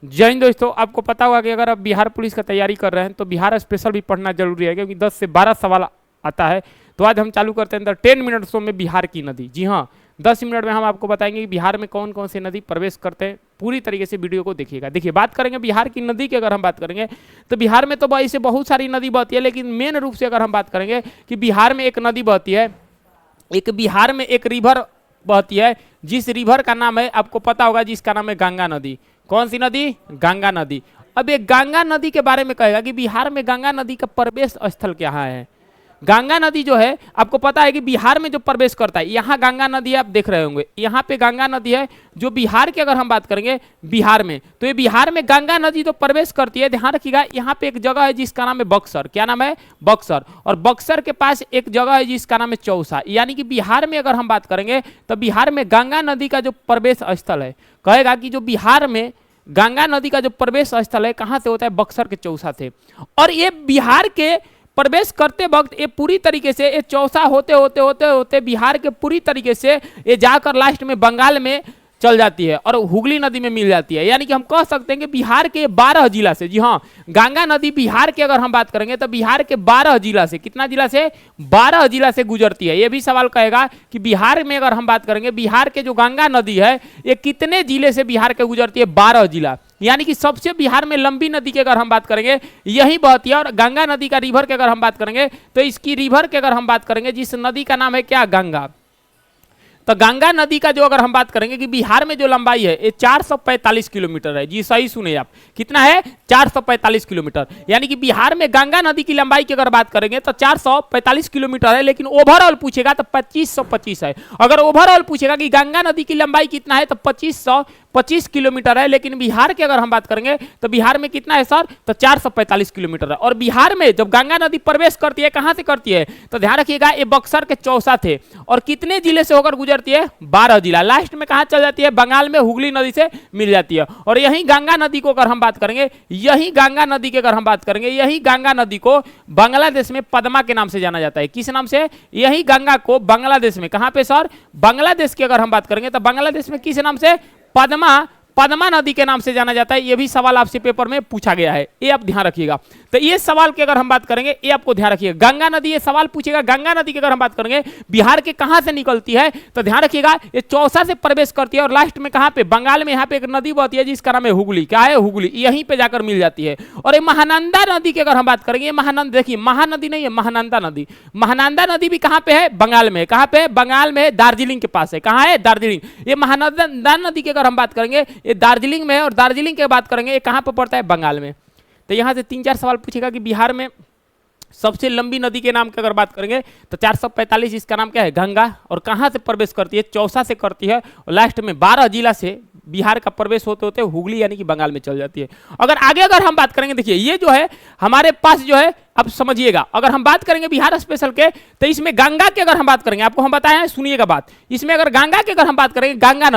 जय हिंद दोस्तों, आपको पता होगा कि अगर आप बिहार पुलिस का तैयारी कर रहे हैं तो बिहार स्पेशल भी पढ़ना जरूरी है, क्योंकि 10 से 12 सवाल आता है। तो आज हम चालू करते हैं द 10 मिनट शो में बिहार की नदी। जी हाँ, 10 मिनट में हम आपको बताएंगे कि बिहार में कौन कौन से नदी प्रवेश करते हैं। पूरी तरीके से वीडियो को देखिएगा। देखिए, बात करेंगे बिहार की नदी की। अगर हम बात करेंगे तो बिहार में तो ऐसे बहुत सारी नदी बहती है, लेकिन मेन रूप से अगर हम बात करेंगे कि बिहार में एक नदी बहती है, बिहार में एक रिवर बहती है, जिस रिवर का नाम है आपको पता होगा, जिसका नाम है गंगा नदी। कौन सी नदी? गंगा नदी। अब एक गंगा नदी के बारे में कहेगा कि बिहार में गंगा नदी का प्रवेश स्थल क्या है। गंगा नदी जो है आपको पता है कि बिहार में जो प्रवेश करता है, यहाँ गंगा नदी आप देख रहे होंगे, यहाँ पे गंगा नदी है जो बिहार की अगर हम बात करेंगे बिहार में, तो ये बिहार में गंगा नदी जो प्रवेश करती है, ध्यान रखिएगा, यहाँ पे एक जगह है जिसका नाम है बक्सर। क्या नाम है? बक्सर। और बक्सर के पास एक जगह है जिसका नाम है चौसा। यानी कि बिहार में अगर हम बात करेंगे तो बिहार में गंगा नदी का जो प्रवेश स्थल है, कहेगा कि जो बिहार में गंगा नदी का जो प्रवेश स्थल है कहाँ से होता है? बक्सर के चौसा से। और ये बिहार के प्रवेश करते वक्त ये पूरी तरीके से ये चौसा होते होते होते होते बिहार के पूरी तरीके से ये जाकर लास्ट में बंगाल में चल जाती है और हुगली नदी में मिल जाती है। यानी कि हम कह सकते हैं कि बिहार के 12 जिला से, जी हाँ, गंगा नदी बिहार के अगर हम बात करेंगे तो बिहार के 12 जिला से, कितना जिला से? 12 जिला से गुजरती है। ये भी सवाल कहेगा कि बिहार में अगर हम बात करेंगे बिहार के जो गंगा नदी है ये कितने जिले से बिहार के गुजरती है? 12 जिला। यानी कि सबसे बिहार में लंबी नदी की अगर हम बात करेंगे यही बहती है। और गंगा नदी का रिवर की अगर हम बात करेंगे तो इसकी रिवर की अगर हम बात करेंगे, जिस नदी का नाम है क्या? गंगा। तो गंगा नदी का जो अगर हम बात करेंगे कि बिहार में जो लंबाई है ये 445 किलोमीटर है। जी सही सुने आप, कितना है? 445 किलोमीटर। यानी कि बिहार में गंगा नदी की लंबाई की अगर बात करेंगे तो 445 किलोमीटर है, लेकिन ओवरऑल पूछेगा तो 2525 है। अगर ओवरऑल पूछेगा कि गंगा नदी की लंबाई कितना है तो 2525 किलोमीटर है, लेकिन बिहार की अगर हम बात करेंगे तो बिहार में कितना है सर? तो 445 किलोमीटर है। और बिहार में जब गंगा नदी प्रवेश करती है, कहां से करती है? तो ध्यान रखिएगा, ये बक्सर के चौसा थे। और कितने जिले से होकर गुजरती है? 12 जिला। लास्ट में कहां चल जाती है? बंगाल में हुगली नदी से मिल जाती है। और यही गंगा नदी को अगर हम बात करेंगे, यही गंगा नदी की अगर हम बात करेंगे, यही गंगा नदी को बांग्लादेश में पद्मा के नाम से जाना जाता है। किस नाम से? यही गंगा को बांग्लादेश में, कहां पे सर? बांग्लादेश की अगर हम बात करेंगे तो बांग्लादेश में किस नाम से? पद्मा नदी के नाम से जाना जाता है। यह भी सवाल आपसे पेपर में पूछा गया है, ये आप ध्यान रखिएगा। तो ये सवाल की अगर हम बात करेंगे, ये आपको ध्यान रखिएगा। गंगा नदी, ये सवाल पूछेगा गंगा नदी की अगर हम बात करेंगे बिहार के कहां से निकलती है, तो ध्यान रखिएगा ये चौसा से प्रवेश करती है और लास्ट में कहां पे? बंगाल में। यहाँ पे एक नदी बहती है जिसका नाम है हुगली। क्या है? हुगली। यहीं पे जाकर मिल जाती है। और ये महानंदा नदी की अगर हम बात करेंगे, महानंदा, देखिए महानदी नहीं है, महानंदा नदी। महानंदा नदी भी कहां पे है? बंगाल में। कहां पे? बंगाल में, दार्जिलिंग के पास है। कहां है? दार्जिलिंग। ये महानंदा नदी की अगर हम बात करेंगे ये दार्जिलिंग में है, और दार्जिलिंग की बात करेंगे ये कहां पर पड़ता है? बंगाल में। तो यहां से 3-4 सवाल पूछेगा कि बिहार में सबसे लंबी नदी के नाम की अगर बात करेंगे तो 445, इसका नाम क्या है? गंगा। और कहां से प्रवेश करती है? चौसा से करती है। और लास्ट में 12 जिला से बिहार का प्रवेश होते होते हुगली यानी कि बंगाल में चल जाती है। अगर आगे अगर हम बात करेंगे, देखिए ये जो है हमारे पास जो है, अब समझिएगा, अगर हम बात करेंगे बिहार स्पेशल के तो इसमें गंगा की अगर हम बात करेंगे, आपको हम बताए हैं, सुनिएगा बात, इसमें अगर गंगा की अगर हम बात करेंगे, गंगा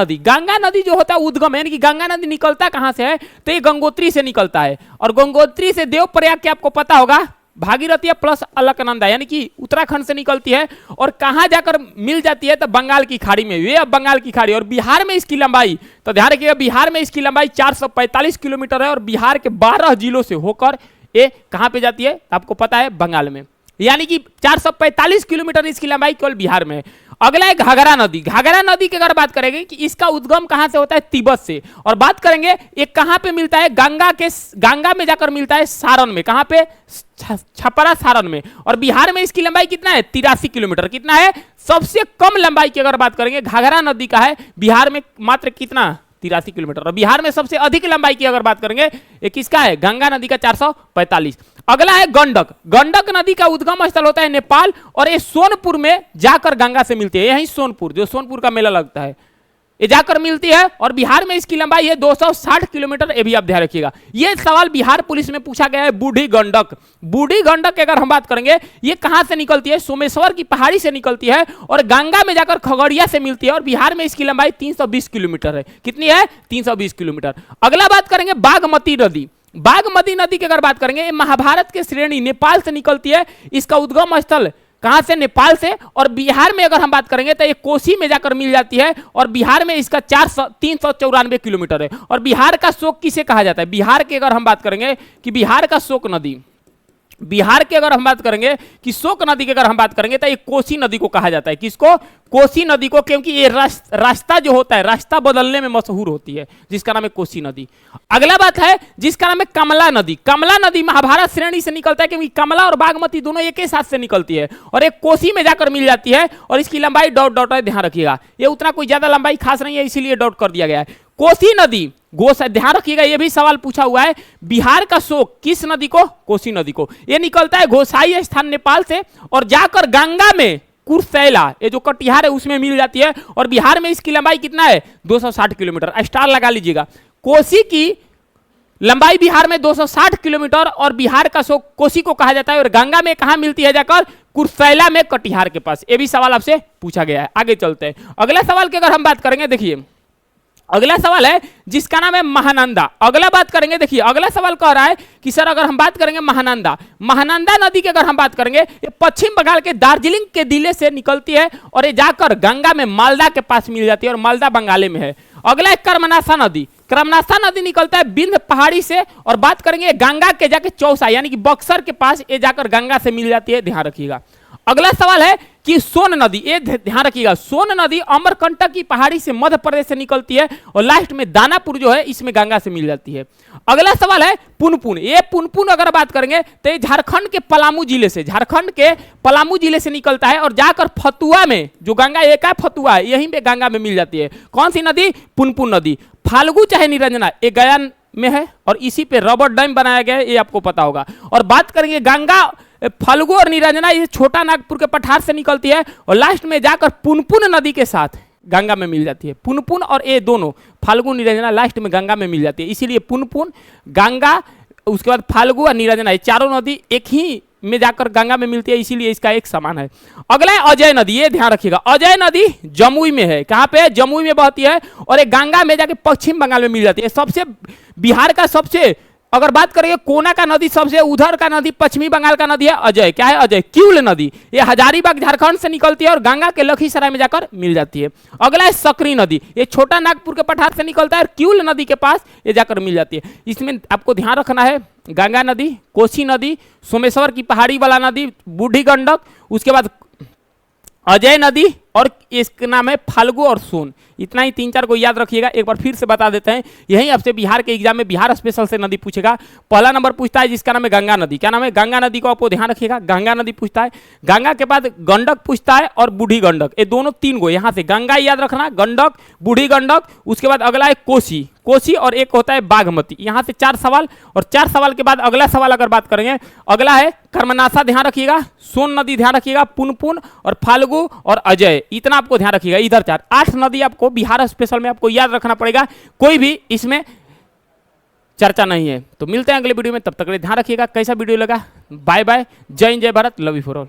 नदी जो होता है उद्गम, यानी कि गंगा नदी निकलता कहां से है? तो ये गंगोत्री से निकलता है। और गंगोत्री से देवप्रयाग के आपको पता होगा भागीरथी प्लस अलकनंदा, यानी कि उत्तराखंड से निकलती है। और कहां जाकर मिल जाती है? तो बंगाल की खाड़ी में। वे अब बंगाल की खाड़ी। और बिहार में इसकी लंबाई, तो ध्यान रखिएगा, बिहार में इसकी लंबाई 445 किलोमीटर है। और बिहार के 12 जिलों से होकर ये कहां पे जाती है? आपको पता है, बंगाल में। यानी कि 445 किलोमीटर इसकी लंबाई केवल बिहार में है। अगला है घाघरा नदी। घाघरा नदी की अगर बात करेंगे कि इसका उद्गम कहां से होता है? तिब्बत से। और बात करेंगे ये कहां पे मिलता है? गंगा में जाकर मिलता है सारण में। कहां पे? छपरा, सारण में। और बिहार में इसकी लंबाई कितना है? 83 किलोमीटर। कितना है? सबसे कम लंबाई की अगर बात करेंगे घाघरा नदी का है, बिहार में मात्र कितना? 83 किलोमीटर। और बिहार में सबसे अधिक लंबाई की अगर बात करेंगे ये किसका है? गंगा नदी का, 445। अगला है गंडक। गंडक नदी का उद्गम स्थल होता है नेपाल। और ये सोनपुर में जाकर गंगा से मिलती है। यही सोनपुर, जो सोनपुर का मेला लगता है, ये जाकर मिलती है। और बिहार में इसकी लंबाई है 260 किलोमीटर। ये भी आप ध्यान रखिएगा। ये सवाल बिहार पुलिस में पूछा गया है। बूढ़ी गंडक। बूढ़ी गंडक की अगर हम बात करेंगे ये कहां से निकलती है? सोमेश्वर की पहाड़ी से निकलती है और गंगा में जाकर खगड़िया से मिलती है। और बिहार में इसकी लंबाई 320 किलोमीटर है। कितनी है? 320 किलोमीटर। अगला बात करेंगे बागमती नदी। बागमती नदी की अगर बात करेंगे ये महाभारत के श्रेणी नेपाल से निकलती है। इसका उद्गम स्थल कहां से? नेपाल से। और बिहार में अगर हम बात करेंगे तो ये कोसी में जाकर मिल जाती है और बिहार में इसका 394 किलोमीटर है। और बिहार का शोक किसे कहा जाता है? बिहार की अगर हम बात करेंगे कि बिहार का शोक नदी, बिहार की अगर हम बात करेंगे कि शोक नदी की अगर हम बात करेंगे तो ये कोसी नदी को कहा जाता है। किसको? कोसी नदी को, क्योंकि ये रास्ता जो होता है, रास्ता बदलने में मशहूर होती है, जिसका नाम है कोसी नदी। अगला बात है जिसका नाम है कमला नदी। कमला नदी महाभारत श्रेणी से निकलता है, क्योंकि कमला और बागमती दोनों एक ही साथ से निकलती है और एक कोसी में जाकर मिल जाती है। और इसकी लंबाई डॉट डॉट है, ध्यान रखिएगा, ये उतना कोई ज्यादा लंबाई खास नहीं है, इसीलिए डॉट कर दिया गया है। कोसी नदी, ध्यान रखिएगा, ये भी सवाल पूछा हुआ है, बिहार का शोक किस नदी को? कोसी नदी को। ये निकलता है गोसाई स्थान नेपाल से और जाकर गंगा में कुर्सेला, ये जो कटिहार है उसमें मिल जाती है। और बिहार में इसकी लंबाई कितना है? 260 किलोमीटर। स्टार लगा लीजिएगा। कोसी की लंबाई बिहार में 260 किलोमीटर और बिहार का शोक कोसी को कहा जाता है। और गंगा में कहां मिलती है? जाकर कुर्सेला में, कटिहार के पास। ये भी सवाल आपसे पूछा गया है। आगे चलते हैं अगला सवाल की अगर हम बात करेंगे, देखिए अगला सवाल है जिसका नाम है महानंदा। अगला बात करेंगे, देखिए अगला सवाल कह रहा है कि सर अगर हम बात करेंगे महानंदा, महानंदा नदी की अगर हम बात करेंगे, ये पश्चिम बंगाल के दार्जिलिंग के जिले से निकलती है और ये जाकर गंगा में मालदा के पास मिल जाती है और मालदा बंगाली में है। अगला है कर्मनाशा नदी। कर्मनाशा नदी निकलता है बिंद पहाड़ी से और बात करेंगे गंगा के जाके चौसा यानी कि बक्सर के पास, ये जाकर गंगा से मिल जाती है, ध्यान रखिएगा। अगला सवाल है कि सोन नदी, ये ध्यान रखिएगा, सोन नदी अमरकंटक की पहाड़ी से मध्य प्रदेश से निकलती है और लास्ट में दानापुर जो है इसमें गंगा से मिल जाती है। अगला सवाल है पुनपुन। ये पुनपुन अगर बात करेंगे तो ये झारखंड के पलामू जिले से, झारखंड के पलामू जिले से निकलता है और जाकर फतुआ में, जो गंगा एक है फतुआ है, यहीं पे गंगा में मिल जाती है। कौन सी नदी? पुनपुन नदी। फाल्गु चाहे निरंजना, ये गया में है और इसी पे रबर डैम बनाया गया है, ये आपको पता होगा। और बात करेंगे गंगा, फाल्गु और निरंजना ये छोटा नागपुर के पठार से निकलती है और लास्ट में जाकर पुनपुन नदी के साथ गंगा में मिल जाती है। पुनपुन और ये दोनों फाल्गु निरंजना लास्ट में गंगा में मिल जाती है, इसीलिए पुनपुन, गंगा, उसके बाद फाल्गु और निरंजना, ये चारों नदी एक ही में जाकर गंगा में मिलती है, इसीलिए इसका एक समान है। अगला है अजय नदी। ये ध्यान रखिएगा, अजय नदी जमुई में है। कहां पे? जमुई में बहती है और ये गंगा में जाके पश्चिम बंगाल में मिल जाती है। सबसे बिहार का सबसे अगर बात करेंगे कोना का नदी, सबसे उधर का नदी पश्चिमी बंगाल का नदी है अजय। क्या है? अजय। क्यूल नदी, ये हजारीबाग झारखंड से निकलती है और गंगा के लखीसराय में जाकर मिल जाती है। अगला है सकरी नदी। ये छोटा नागपुर के पठार से निकलता है और क्यूल नदी के पास ये जाकर मिल जाती है। इसमें आपको ध्यान रखना है गंगा नदी, कोसी नदी, सोमेश्वर की पहाड़ी वाला नदी, बूढ़ी गंडक, उसके बाद अजय नदी और इसका नाम है फाल्गु और सोन। इतना ही 3-4 को याद रखिएगा। एक बार फिर से बता देते हैं, यही आपसे बिहार के एग्जाम में बिहार स्पेशल से नदी पूछेगा। पहला नंबर पूछता है जिसका नाम है गंगा नदी। क्या नाम है? गंगा नदी को आपको ध्यान रखिएगा, गंगा नदी पूछता है। गंगा के बाद गंडक पूछता है और बूढ़ी गंडक, ये दोनों 3 गो यहाँ से गंगा याद रखना, गंडक, बूढ़ी गंडक, उसके बाद अगला है कोसी, कोसी और एक होता है बागमती। यहाँ से 4 सवाल और 4 सवाल के बाद अगला सवाल अगर बात करेंगे, अगला है कर्मनाशा, ध्यान रखिएगा, सोन नदी ध्यान रखिएगा, पुनपुन और फाल्गु और अजय, इतना आपको ध्यान रखिएगा। इधर 4 8 नदी आपको बिहार स्पेशल में आपको याद रखना पड़ेगा, कोई भी इसमें चर्चा नहीं है। तो मिलते हैं अगले वीडियो में, तब तक के लिए ध्यान रखिएगा। कैसा वीडियो लगा? बाय बाय, जय हिंद, जय Bharat, love you for all.